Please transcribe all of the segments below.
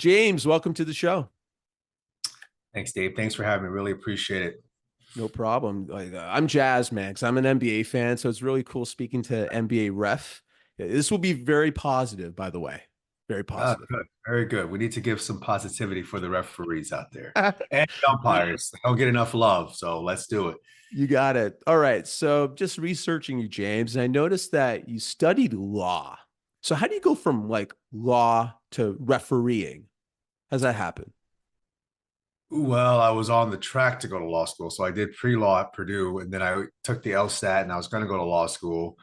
James, welcome to the show. Thanks, Dave. Thanks for having me. Really appreciate it. No problem. I'm jazzed, man, because I'm an NBA fan, so it's really cool speaking to NBA ref. This will be very positive, by the way. Very positive. Good. Very good. We need to give some positivity for the referees out there and the umpires. They don't get enough love, so let's do it. You got it. All right. So just researching you, James, and I noticed that you studied law. So how do you go from like law to refereeing? How's that happen? Well, I was on the track to go to law school, so I did pre-law at Purdue, and then I took the LSAT, and I was going to go to law school,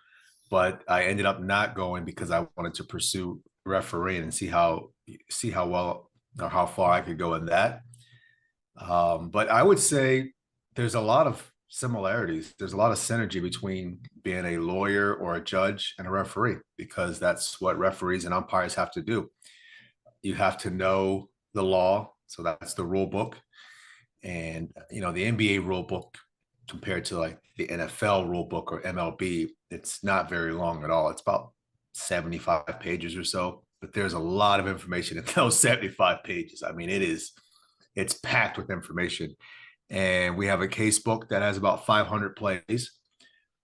but I ended up not going because I wanted to pursue refereeing and see how well or how far I could go in that. But I would say there's a lot of similarities. There's a lot of synergy between being a lawyer or a judge and a referee because that's what referees and umpires have to do. You have to know the law, so that's the rule book, and the NBA rule book compared to like the NFL rule book or MLB, it's not very long at all. It's about 75 pages or so, but there's a lot of information in those 75 pages. I mean, it's packed with information. And we have a case book that has about 500 plays.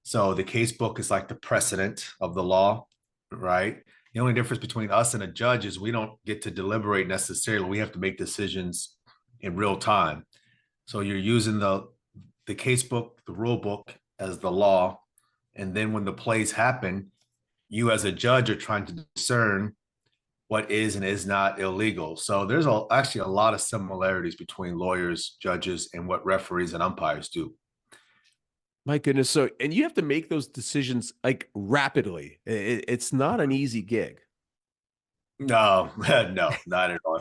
So the case book is like the precedent of the law, right? The only difference between us and a judge is we don't get to deliberate necessarily. We have to make decisions in real time. So you're using the case book, the rule book as the law. And then when the plays happen, you as a judge are trying to discern what is and is not illegal. So there's actually a lot of similarities between lawyers, judges, and what referees and umpires do. My goodness. So, and you have to make those decisions like rapidly. It's not an easy gig. No, no, not at all.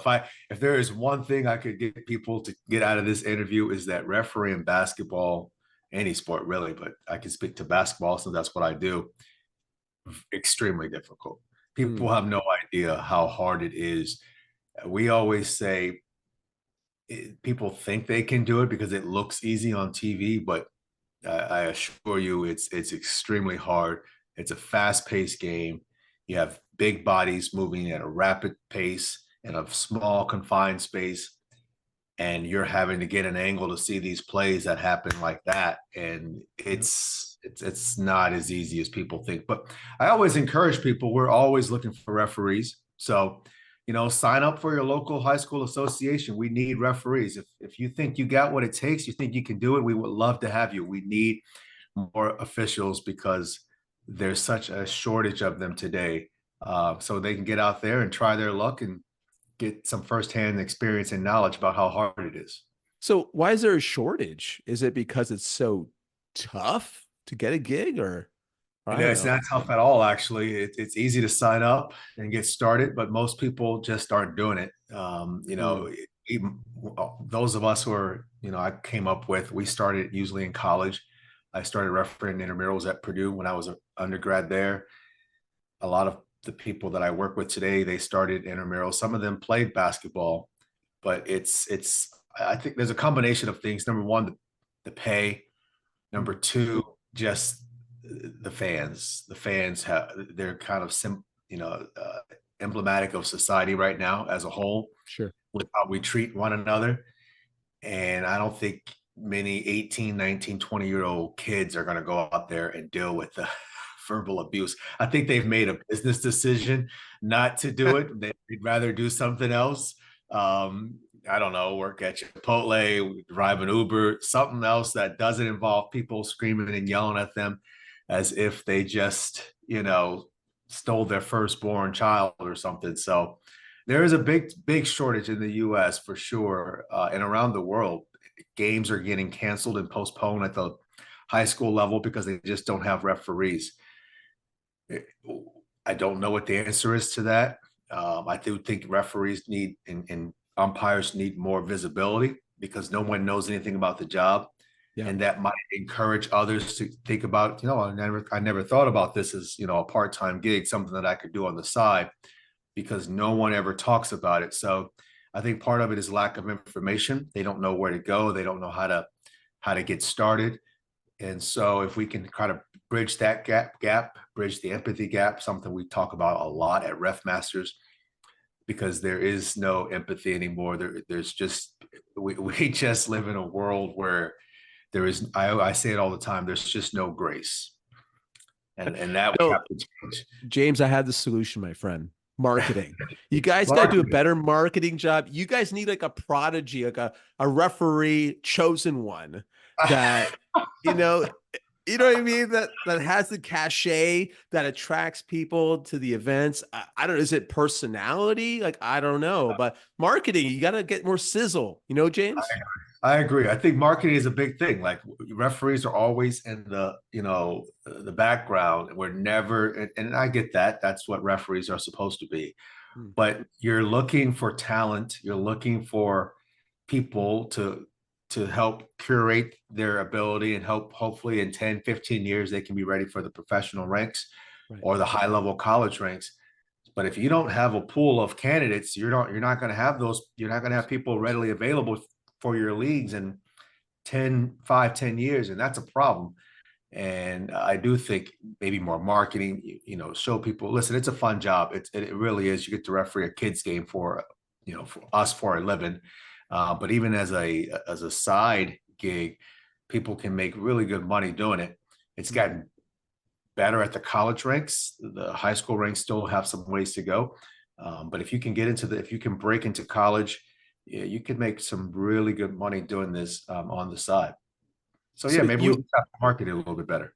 If there is one thing I could get people to get out of this interview is that refereeing basketball, any sport really, but I can speak to basketball, so that's what I do. Extremely difficult. People Mm. have no idea how hard it is. We always say people think they can do it because it looks easy on TV, but I assure you, it's extremely hard. It's a fast-paced game. You have big bodies moving at a rapid pace in a small confined space, and you're having to get an angle to see these plays that happen like that. And Yep. it's not as easy as people think. But I always encourage people. We're always looking for referees. So sign up for your local high school association. We need referees. If you think you got what it takes, you think you can do it, we would love to have you. We need more officials because there's such a shortage of them today. So they can get out there and try their luck and get some firsthand experience and knowledge about how hard it is. So why is there a shortage? Is it because it's so tough to get a gig or I don't It's know. not tough at all, actually. It's easy to sign up and get started, but most people just aren't doing it. Mm. Even those of us who are, I came up with, we started usually in college. I started refereeing intramurals at Purdue when I was an undergrad there. A lot of the people that I work with today, they started intramurals. Some of them played basketball, but I think there's a combination of things. Number one, the pay. Number Mm. two, just the fans. The fans they're kind of emblematic of society right now as a whole Sure. with how we treat one another. And I don't think many 18, 19, 20-year-old kids are going to go out there and deal with the verbal abuse. I think they've made a business decision not to do it. They'd rather do something else. I don't know, work at Chipotle, drive an Uber, something else that doesn't involve people screaming and yelling at them as if they just, stole their firstborn child or something. So there is a big shortage in the US for sure. And around the world, games are getting canceled and postponed at the high school level because they just don't have referees. I don't know what the answer is to that. I do think referees need and umpires need more visibility because no one knows anything about the job, Yeah. and that might encourage others to think about, I never thought about this as a part-time gig, something that I could do on the side, because no one ever talks about it. So I think part of it is lack of information. They don't know where to go. They don't know how to get started. And so if we can kind of bridge that gap, bridge the empathy gap, something we talk about a lot at Ref Masters, because there is no empathy anymore. There's just we just live in a world where there is. I say it all the time. There's just no grace, and that we No, have to change. James, I had the solution, my friend. Marketing. You guys got to do a Marketing. better marketing job. You guys need like a prodigy, like a referee chosen one that, you know, you know what I mean? That has the cachet that attracts people to the events. I don't know. Is it personality? Like, I don't know. But marketing, you got to get more sizzle, James? I agree. I think marketing is a big thing. Like referees are always in the background. We're never, and I get that. That's what referees are supposed to be. Hmm. But you're looking for talent. You're looking for people to help curate their ability and help hopefully in 10, 15 years they can be ready for the professional ranks Right. or the high level college ranks. But if you don't have a pool of candidates, you're not going to have those, you're not going to have people readily available for your leagues in 10, 5, 10 years. And that's a problem. And I do think maybe more marketing, show people, listen, it's a fun job. It really is. You get to referee a kids game for us for a living. But even as a side gig, people can make really good money doing it. It's Hmm. gotten better at the college ranks. The high school ranks still have some ways to go. But if you can break into college, yeah, you can make some really good money doing this on the side. So yeah, So maybe we you just have to market it a little bit better.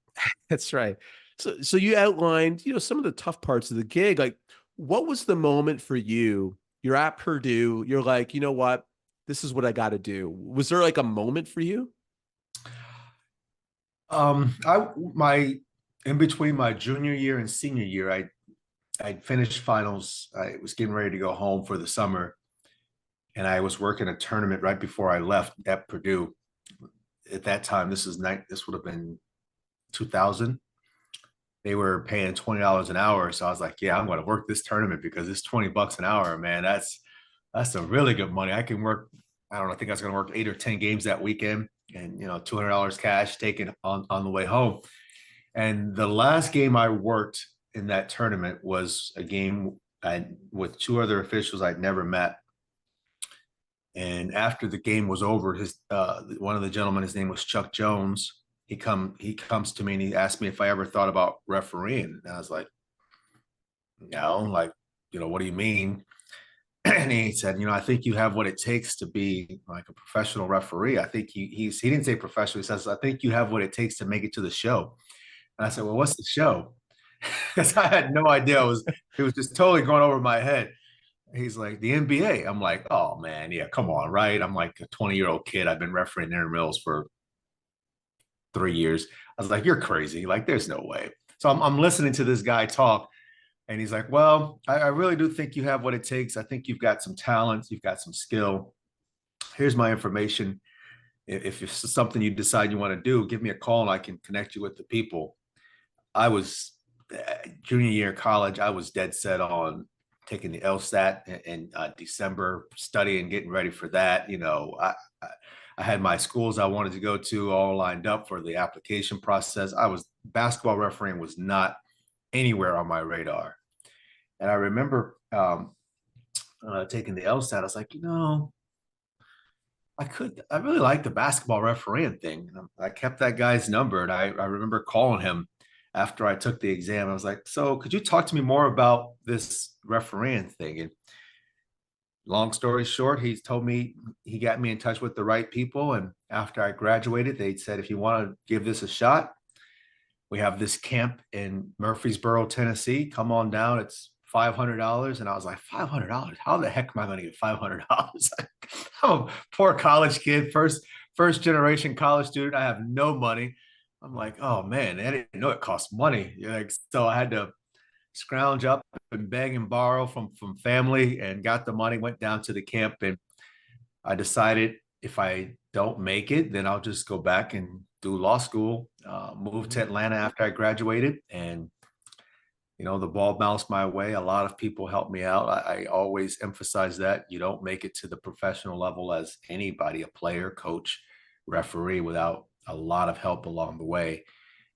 That's right. So you outlined, some of the tough parts of the gig. Like, what was the moment for you? You're at Purdue. You're like, you know what? This is what I got to do. Was there like a moment for you? I my in between my junior year and senior year, I finished finals. I was getting ready to go home for the summer, and I was working a tournament right before I left at Purdue. At that time, this would have been 2000. They were paying $20 an hour, so I was like, yeah, I'm going to work this tournament because it's $20 an hour, man. That's some really good money. I can work. I don't know. I think I was going to work 8 or 10 games that weekend, and $200 cash taken on the way home. And the last game I worked in that tournament was a game with two other officials I'd never met. And after the game was over, his one of the gentlemen, his name was Chuck Jones. He comes to me and he asked me if I ever thought about refereeing. And I was like, no, like, what do you mean? And he said, I think you have what it takes to be like a professional referee. I think he didn't say professional. He says, I think you have what it takes to make it to the show. And I said, well, what's the show? Because I had no idea. It was just totally going over my head. He's like, the NBA. I'm like, oh man, yeah, come on, right? I'm like a 20-year-old kid. I've been refereeing intramurals for 3 years. I was like, you're crazy. Like, there's no way. So I'm listening to this guy talk, and he's like, well, I really do think you have what it takes. I think you've got some talent, you've got some skill. Here's my information. If it's something you decide you want to do, give me a call and I can connect you with the people. I was junior year of college. I was dead set on taking the LSAT in December, studying, getting ready for that. I had my schools I wanted to go to all lined up for the application process. Basketball refereeing was not anywhere on my radar. And I remember taking the LSAT. I was like, I really like the basketball refereeing thing. And I kept that guy's number, and I remember calling him after I took the exam. I was like, so could you talk to me more about this refereeing thing? And long story short, he told me he got me in touch with the right people. And after I graduated, they said, if you want to give this a shot, we have this camp in Murfreesboro, Tennessee. Come on down. It's $500. And I was like, $500? How the heck am I going to get $500? I'm a poor college kid, first generation college student. I have no money. I'm like, oh man, I didn't know it cost money. Like, so I had to scrounge up and beg and borrow from family and got the money, went down to the camp. And I decided if I don't make it, then I'll just go back and do law school, moved to Atlanta after I graduated. And, the ball bounced my way. A lot of people helped me out. I always emphasize that you don't make it to the professional level as anybody, a player, coach, referee, without a lot of help along the way.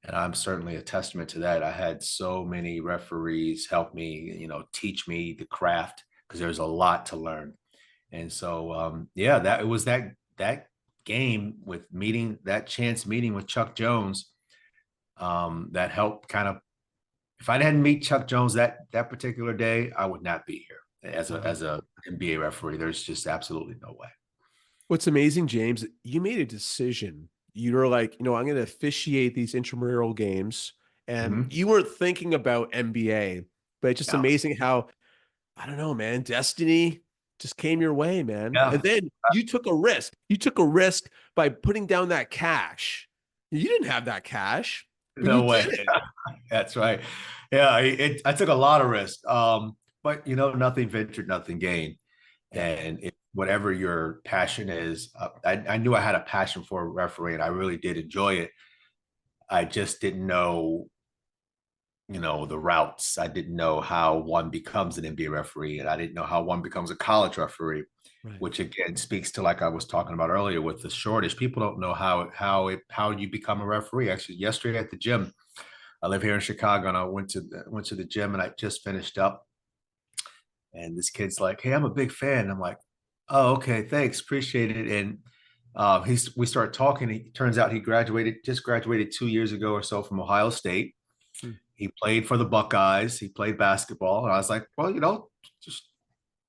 And I'm certainly a testament to that. I had so many referees help me, teach me the craft because there's a lot to learn. And so, yeah, that it was that game with meeting that chance meeting with Chuck Jones that helped kind of. If I didn't meet Chuck Jones that particular day, I would not be here Wow. as a NBA referee. There's just absolutely no way. What's amazing, James, you made a decision. You were like, I'm going to officiate these intramural games. And Mhm. you weren't thinking about NBA, but it's just Yeah, amazing how, I don't know, man, destiny just came your way, man. And yeah, then you took a risk. You took a risk by putting down that cash. You didn't have that cash, but you no way. did it. That's right. Yeah, I took a lot of risk. But nothing ventured, nothing gained. Yeah. And whatever your passion is, I knew I had a passion for refereeing. I really did enjoy it. I just didn't know, the routes. I didn't know how one becomes an NBA referee, and I didn't know how one becomes a college referee, Right. which again speaks to, like I was talking about earlier with the shortage. People don't know how you become a referee. Actually, yesterday at the gym, I live here in Chicago, and I went to the gym, and I just finished up, and this kid's like, "Hey, I'm a big fan." I'm like, "Oh, okay, thanks, appreciate it." And we start talking. He turns out he just graduated 2 years ago or so from Ohio State. Hmm. He played for the Buckeyes. He played basketball. And I was like, well, just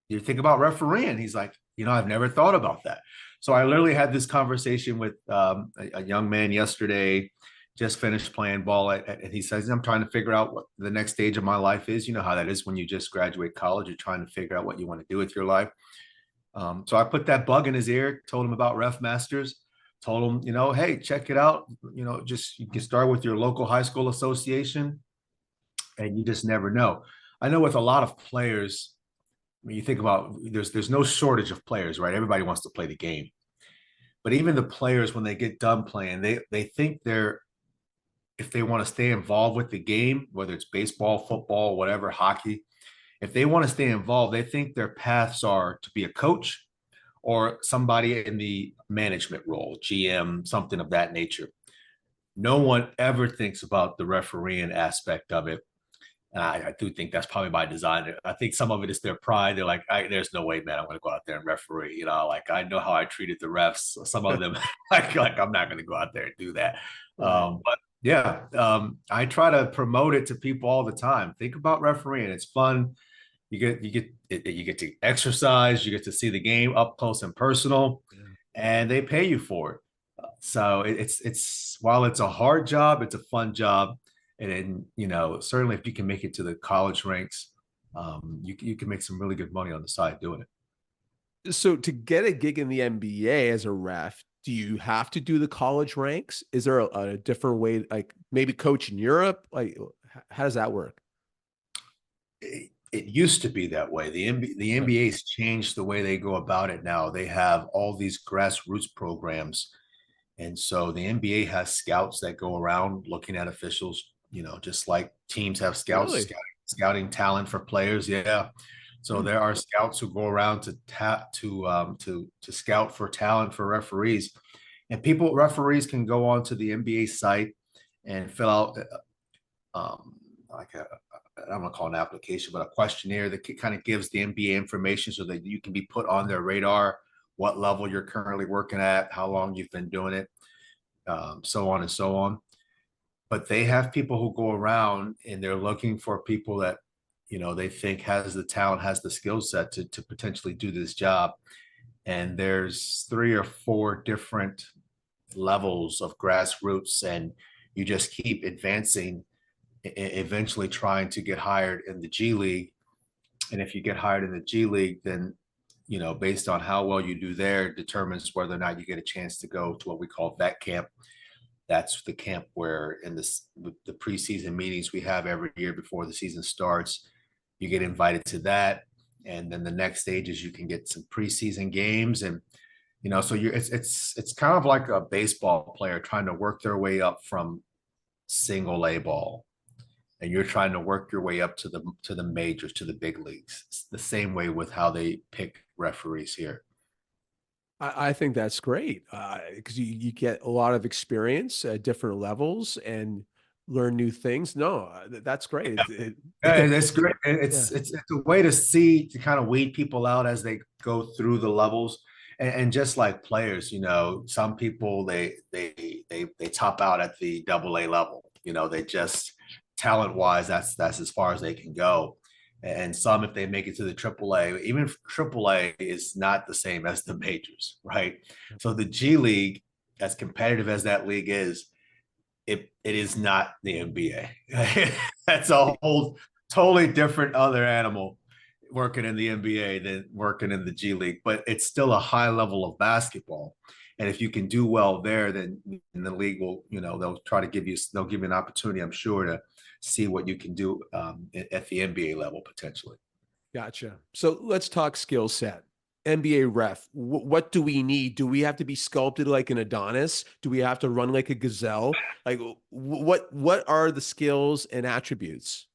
you think about refereeing. He's like, I've never thought about that. So I literally had this conversation with a young man yesterday, just finished playing ball. And he says, I'm trying to figure out what the next stage of my life is. You know how that is when you just graduate college, you're trying to figure out what you want to do with your life. So I put that bug in his ear, told him about Ref Masters, told him, hey, check it out. Just you can start with your local high school association, and you just never know. I know with a lot of players, when you think about, there's no shortage of players, right? Everybody wants to play the game, but even the players, when they get done playing, they think they're, if they want to stay involved with the game, whether it's baseball, football, whatever, hockey, if they want to stay involved, they think their paths are to be a coach or somebody in the management role, GM, something of that nature. No one ever thinks about the refereeing aspect of it. And I do think that's probably by design. I think some of it is their pride. They're like, there's no way, man, I'm going to go out there and referee. Like I know how I treated the refs. Some of them, like I'm not going to go out there and do that. Right. But yeah, I try to promote it to people all the time. Think about refereeing. It's fun. You get to exercise. You get to see the game up close and personal, Yeah. and they pay you for it. So it's while it's a hard job, it's a fun job, and then certainly if you can make it to the college ranks, you can make some really good money on the side doing it. So to get a gig in the NBA as a ref, do you have to do the college ranks? Is there a different way, like maybe coach in Europe? Like, how does that work? It used to be that way. The Okay. NBA's changed the way they go about it now. They have all these grassroots programs. And so the NBA has scouts that go around looking at officials, just like teams have Really? scouting talent for players. Yeah. So Hmm. there are scouts who go around to tap to scout for talent for referees. And referees can go onto the NBA site and fill out like I don't want to call it an application, but a questionnaire that kind of gives the NBA information so that you can be put on their radar, what level you're currently working at, how long you've been doing it, so on and so on. But they have people who go around and they're looking for people that they think has the talent, has the skill set to potentially do this job. And there's 3 or 4 different levels of grassroots, and you just keep advancing, eventually trying to get hired in the G League. And if you get hired in the G League, then based on how well you do there, determines whether or not you get a chance to go to what we call vet camp. That's the camp where in the preseason meetings we have every year before the season starts, you get invited to that. And then the next stage is you can get some preseason games, and so it's kind of like a baseball player trying to work their way up from single A ball, and you're trying to work your way up to the majors, to the big leagues. It's the same way with how they pick referees here. I think that's great because you get a lot of experience at different levels, and learn new things. No, that's great. Yeah, that's great. Yeah. It's a way to see, to kind of weed people out as they go through the levels. And just like players, some people they top out at the AA level. They just talent wise, that's as far as they can go. And some, if they make it to the AAA, even AAA is not the same as the majors, right? So the G League, as competitive as that league is, it is not the NBA. That's a whole totally different other animal working in the NBA than working in the G League, but it's still a high level of basketball. And if you can do well there, then the league will, they'll give you an opportunity, I'm sure, to see what you can do at the NBA level potentially. Gotcha. So let's talk skill set. NBA ref, what do we need? Do we have to be sculpted like an Adonis? Do we have to run like a gazelle? Like what are the skills and attributes?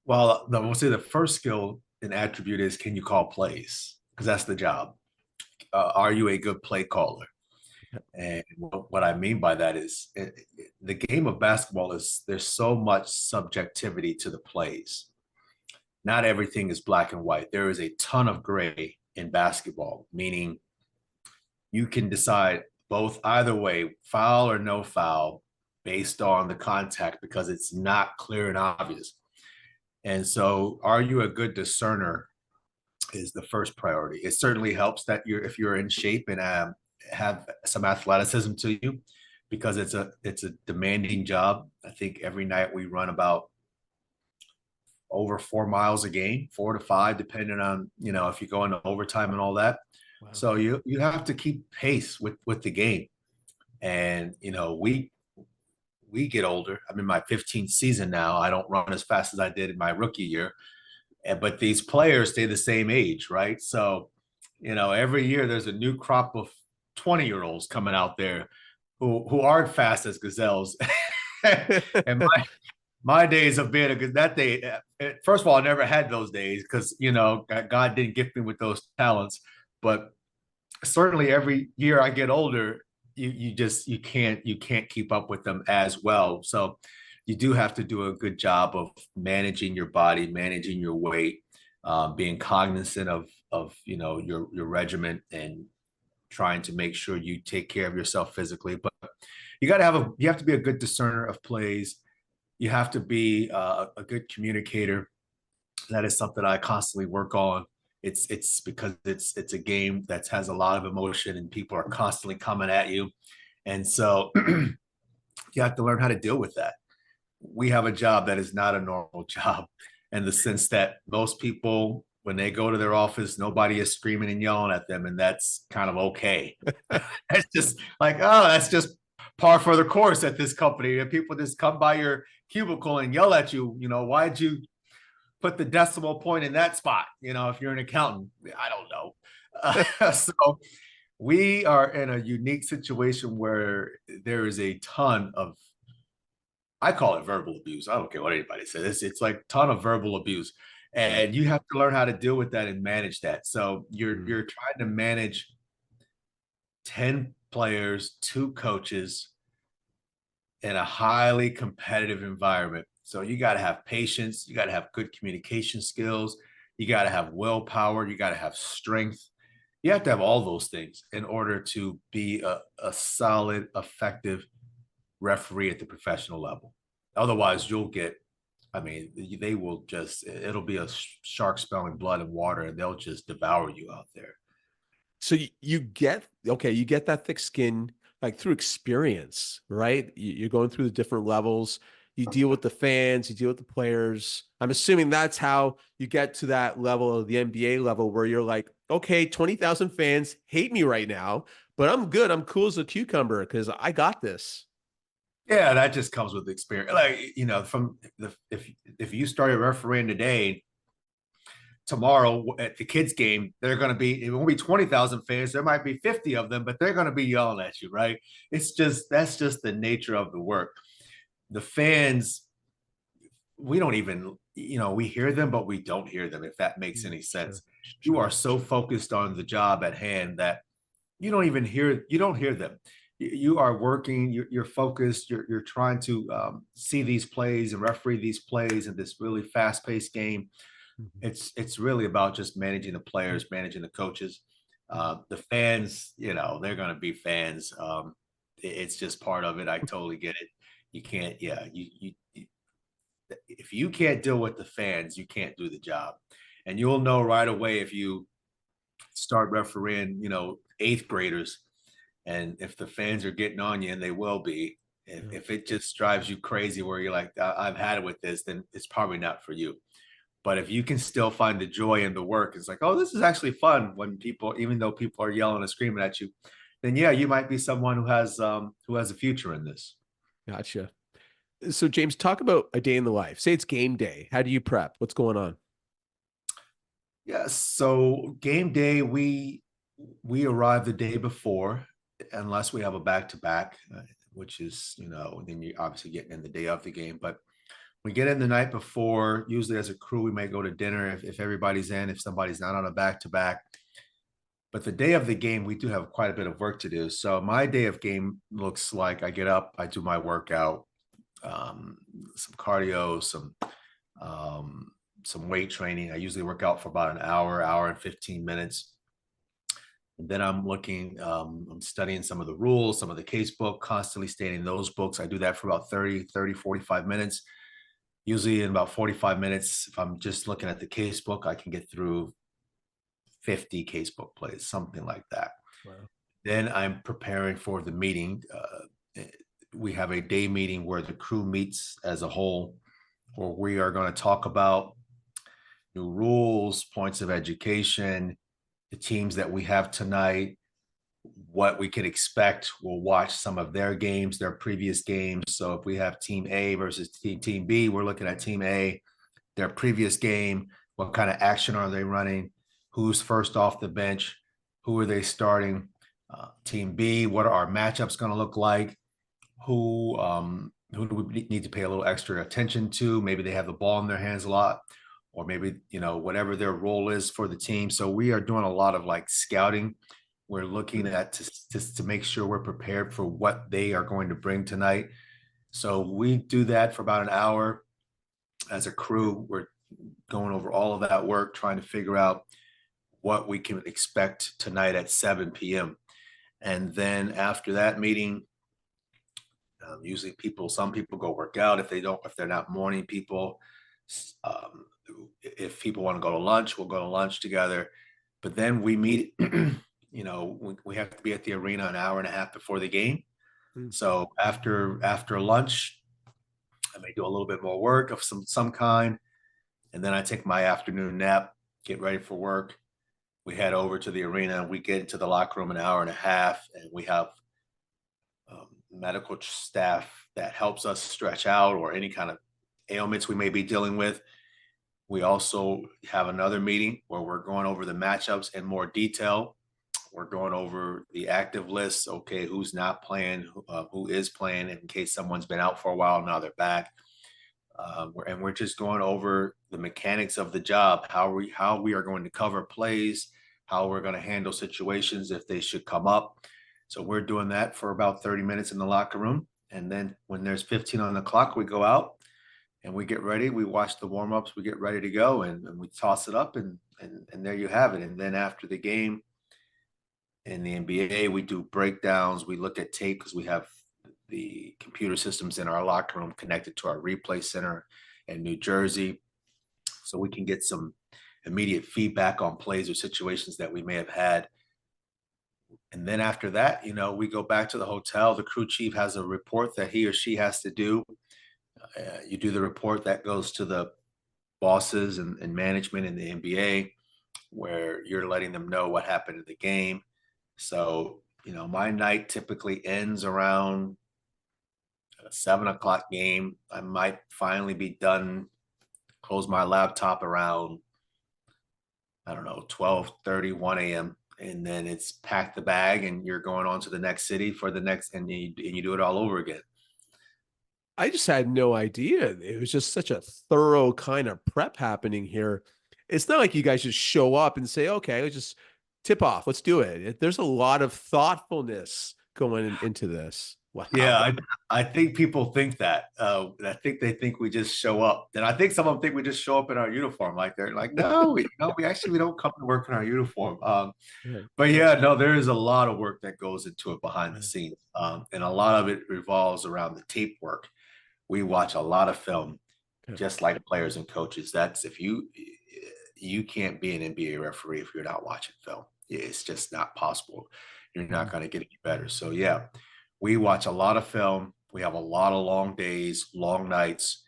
Well, we'll say the first skill and attribute is, can you call plays? Because that's the job. Are you a good play caller? And what I mean by that is the game of basketball is, there's so much subjectivity to the plays. Not everything is black and white. There is a ton of gray in basketball, meaning you can decide both either way, foul or no foul, based on the contact, because it's not clear and obvious. And so, are you a good discerner is the first priority. It certainly helps that if you're in shape and have some athleticism to you, because it's a demanding job. I think every night we run about over 4 miles a game, 4 to 5, depending on, if you go into overtime and all that. Wow. So you have to keep pace with the game. And, we get older. I'm in my 15th season now. I don't run as fast as I did in my rookie year, but these players stay the same age, right? So, every year there's a new crop of 20-year-olds coming out there who aren't fast as gazelles. And my days of being a good, that day, first of all, I never had those days because, God didn't gift me with those talents. But certainly every year I get older, you can't keep up with them as well. So you do have to do a good job of managing your body, managing your weight, being cognizant of your regimen, and trying to make sure you take care of yourself physically. But you have to be a good discerner of plays. You have to be a good communicator. That is something I constantly work on. It's because it's a game that has a lot of emotion and people are constantly coming at you. And so you have to learn how to deal with that. We have a job that is not a normal job, in the sense that most people, when they go to their office, nobody is screaming and yelling at them, and that's kind of okay. It's just like, oh, that's just par for the course at this company. And people just come by your cubicle and yell at you. Why'd you put the decimal point in that spot? If you're an accountant, I don't know. So we are in a unique situation where there is a ton of, I call it verbal abuse. I don't care what anybody says. It's like a ton of verbal abuse. And you have to learn how to deal with that and manage that. So you're trying to manage 10 players, 2 coaches in a highly competitive environment. So you got to have patience. You got to have good communication skills. You got to have willpower. You got to have strength. You have to have all those things in order to be a solid, effective referee at the professional level. Otherwise, they will just, it'll be a shark smelling blood and water, and they'll just devour you out there. So you get that thick skin, like through experience, right? You're going through the different levels. You deal with the fans, you deal with the players. I'm assuming that's how you get to that level of the NBA level, where you're like, okay, 20,000 fans hate me right now, but I'm good. I'm cool as a cucumber because I got this. Yeah, that just comes with experience. Like, if you started refereeing today, tomorrow at the kids game, it won't be 20,000 fans. There might be 50 of them, but they're going to be yelling at you, right? That's just the nature of the work. The fans, we don't even, we hear them, but we don't hear them, if that makes any sense. Sure. You are so focused on the job at hand that you don't hear them. you are working, you're focused, you're trying to see these plays and referee these plays in this really fast-paced game. Mhm. It's really about just managing the players, managing the coaches. The fans, they're going to be fans. It's just part of it. I totally get it. You can't, yeah, if you can't deal with the fans, you can't do the job. And you'll know right away if you start refereeing, eighth graders, and if the fans are getting on you, and they will be, Yeah. if it just drives you crazy where you're like, I've had it with this, then it's probably not for you. But if you can still find the joy in the work, it's like, oh, this is actually fun when people, even though people are yelling and screaming at you, then yeah, you might be someone who has a future in this. Gotcha. So James, talk about a day in the life. Say it's game day. How do you prep? What's going on? Yeah, so game day, we arrive the day before, unless we have a back to back, which is, then you're obviously getting in the day of the game. But we get in the night before. Usually, as a crew, we may go to dinner if everybody's in, if somebody's not on a back to back. But the day of the game, we do have quite a bit of work to do. So my day of game looks like I get up, I do my workout, um, some cardio, um, some weight training. I usually work out for about an hour, hour and 15 minutes. And then I'm studying some of the rules, some of the case book, constantly studying those books. I do that for about 45 minutes. Usually in about 45 minutes, if I'm just looking at the case book, I can get through 50 case book plays, something like that. Wow. Then I'm preparing for the meeting. We have a day meeting where the crew meets as a whole, where we are going to talk about new rules, points of education, the teams that we have tonight, what we can expect. We'll watch some of their games, their previous games. So if we have team A versus team B, we're looking at team A, their previous game, what kind of action are they running, who's first off the bench, who are they starting, team B, what are our matchups going to look like, who do we need to pay a little extra attention to? Maybe they have the ball in their hands a lot, or maybe, whatever their role is for the team. So we are doing a lot of like scouting. We're looking at to make sure we're prepared for what they are going to bring tonight. So we do that for about an hour as a crew. We're going over all of that work, trying to figure out what we can expect tonight at 7 p.m. And then after that meeting, usually some people go work out if they're not morning people. Um, if people want to go to lunch, we'll go to lunch together. But then we meet, we have to be at the arena an hour and a half before the game. Mm. So after lunch, I may do a little bit more work of some kind, and then I take my afternoon nap, get ready for work. We head over to the arena. We get into the locker room an hour and a half, and we have medical staff that helps us stretch out or any kind of ailments we may be dealing with. We also have another meeting where we're going over the matchups in more detail. We're going over the active lists. Okay, who's not playing, who is playing, in case someone's been out for a while, now they're back. And we're just going over the mechanics of the job, how we are going to cover plays, how we're going to handle situations if they should come up. So we're doing that for about 30 minutes in the locker room. And then when there's 15 on the clock, we go out and we get ready. We watch the warm-ups, we get ready to go, and we toss it up, and there you have it. And then after the game in the NBA, we do breakdowns. We look at tape because we have the computer systems in our locker room connected to our replay center in New Jersey. So we can get some immediate feedback on plays or situations that we may have had. And then after that, we go back to the hotel. The crew chief has a report that he or she has to do. You do the report that goes to the bosses and management in the NBA, where you're letting them know what happened in the game. So, my night typically ends around a 7 o'clock game. I might finally be done, close my laptop around, I don't know, 12:30, 1 a.m. And then it's pack the bag and you're going on to the next city for the next, and you do it all over again. I just had no idea. It was just such a thorough kind of prep happening here. It's not like you guys just show up and say, okay, let's just tip off. Let's do it. There's a lot of thoughtfulness going into this. Yeah, Wow. I think people think that. I think they think we just show up. And I think some of them think we just show up in our uniform. Like they're like, no, we actually we don't come to work in our uniform. Right. But yeah, no, there is a lot of work that goes into it behind the Right. scenes. And a lot of it revolves around the tape work. We watch a lot of film, Okay. just like players and coaches. That's if you can't be an NBA referee if you're not watching film. It's just not possible. You're not Mhm. going to get any better. So yeah, we watch a lot of film. We have a lot of long days, long nights.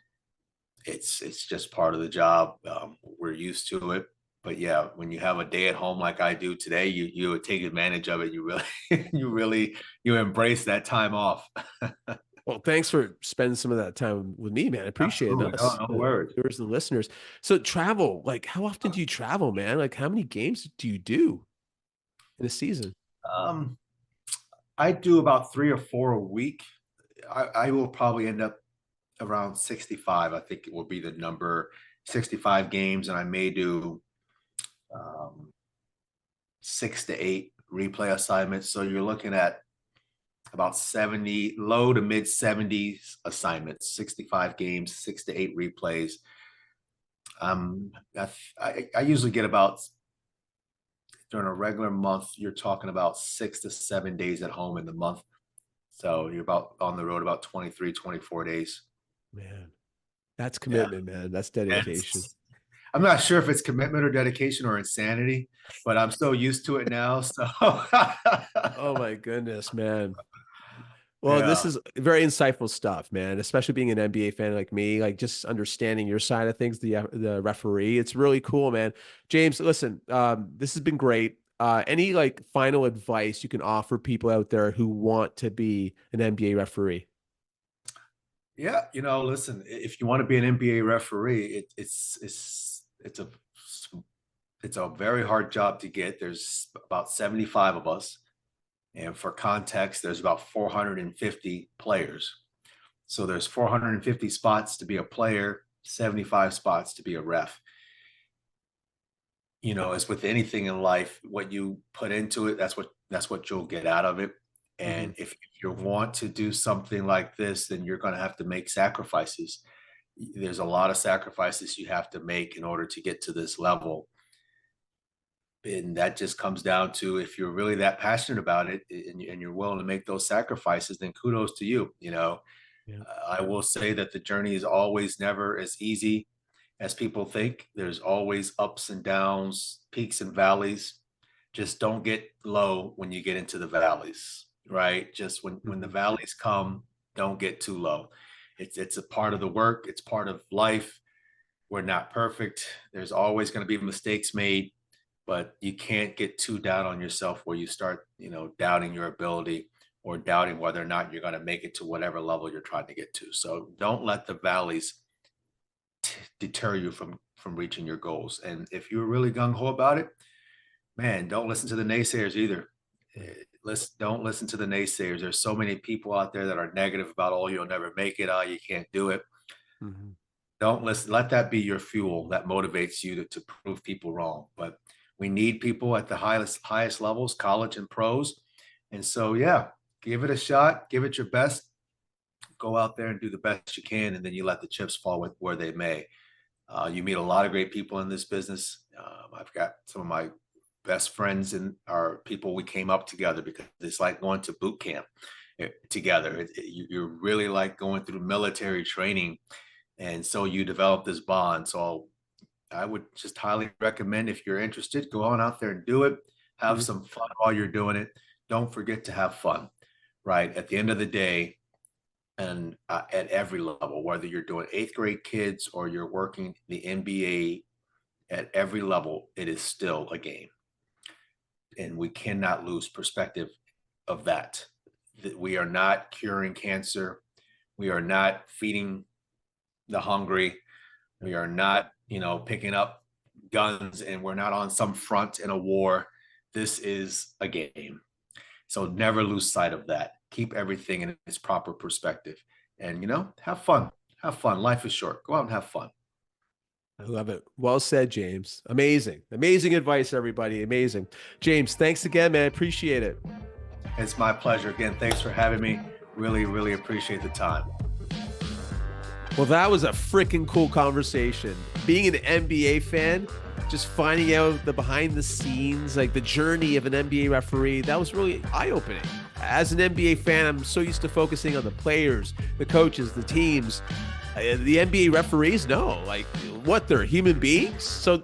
It's just part of the job. We're used to it. But yeah, when you have a day at home like I do today, you would take advantage of it. You really you embrace that time off. Well, thanks for spending some of that time with me, man. I appreciate Absolutely. us, No, no worries. viewers and listeners. So travel, like how often do you travel, man? Like how many games do you do in a season? Um, I do about 3 or 4 a week. I will probably end up around 65. I think it will be the number 65 games, and I may do um, 6 to 8 replay assignments. So you're looking at about 70, low to mid 70s assignments, 65 games, 6 to 8 replays. I usually get about during a regular month, you're talking about 6 to 7 days at home in the month. So you're about on the road about 23, 24 days. Man, that's Yeah. commitment, man. That's And dedication. I'm not sure if it's commitment or dedication or insanity, but I'm so used to it now. So Oh my goodness, man. Well, this yeah. is very insightful stuff, man. Especially being an NBA fan like me, like just understanding your side of things, the referee. It's really cool, man. James, listen, this has been great. Any like final advice you can offer people out there who want to be an NBA referee? Yeah, listen, if you want to be an NBA referee, it's a very hard job to get. There's about 75 of us. And for context, there's about 450 players. So there's 450 spots to be a player, 75 spots to be a ref. As with anything in life, what you put into it, that's what you'll get out of it. Hmm. And if you want to do something like this, then you're going to have to make sacrifices. There's a lot of sacrifices you have to make in order to get to this level. And that just comes down to if you're really that passionate about it and you're willing to make those sacrifices, then kudos to you. Yeah. I will say that the journey is always never as easy as people think. There's always ups and downs, peaks and valleys. Just don't get low when you get into the valleys, right? Just when the Hmm. valleys come, don't get too low. It's a part of the work, it's part of life. We're not perfect. There's always going to be mistakes made, but you can't get too down on yourself where you start, doubting your ability or doubting whether or not you're going to make it to whatever level you're trying to get to. So don't let the valleys deter you from reaching your goals. And if you're really gung ho about it, man, don't listen to the naysayers either. Right. Don't listen to the naysayers. There's so many people out there that are negative about, oh, you'll never make it, oh, you can't do it. Hmm. Don't listen. Let that be your fuel that motivates you to prove people wrong. But we need people at the highest levels, college and pros. And so, yeah, give it a shot. Give it your best. Go out there and do the best you can, and then you let the chips fall where they may. You meet a lot of great people in this business. I've got some of my best friends and are people we came up together because it's like going to boot camp together. You're really like going through military training, and so you develop this bond. So I would just highly recommend if you're interested, go on out there and do it. Have Hmm. some fun while you're doing it. Don't forget to have fun, right? At the end of the day, and at every level, whether you're doing eighth grade kids or you're working the NBA at every level, it is still a game. And we cannot lose perspective of that. That we are not curing cancer. We are not feeding the hungry. We are not, picking up guns and we're not on some front in a war. This is a game. So never lose sight of that. Keep everything in its proper perspective. And, have fun. Have fun. Life is short. Go out and have fun. I love it. Well said, James. Amazing. Amazing advice, everybody. Amazing. James, thanks again, man. I appreciate it. It's my pleasure. Again, thanks for having me. Really, really appreciate the time. Well, that was a freaking cool conversation. Being an NBA fan, just finding out the behind the scenes, like the journey of an NBA referee, that was really eye-opening. As an NBA fan, I'm so used to focusing on the players, the coaches, the teams. The NBA referees, no, like what, they're human beings? So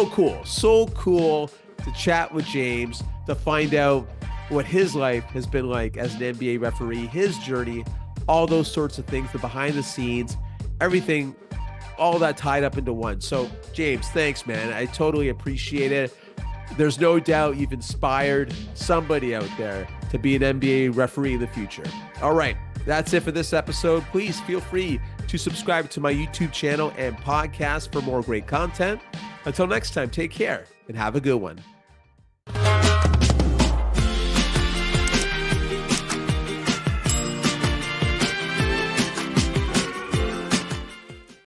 cool. So cool to chat with James, to find out what his life has been like as an NBA referee, his journey, all those sorts of things, the behind the scenes, everything, all that tied up into one. So James, thanks, man. I totally appreciate it. There's no doubt you've inspired somebody out there to be an NBA referee in the future. All right, that's it for this episode. Please feel free to subscribe to my YouTube channel and podcast for more great content. Until next time, take care and have a good one.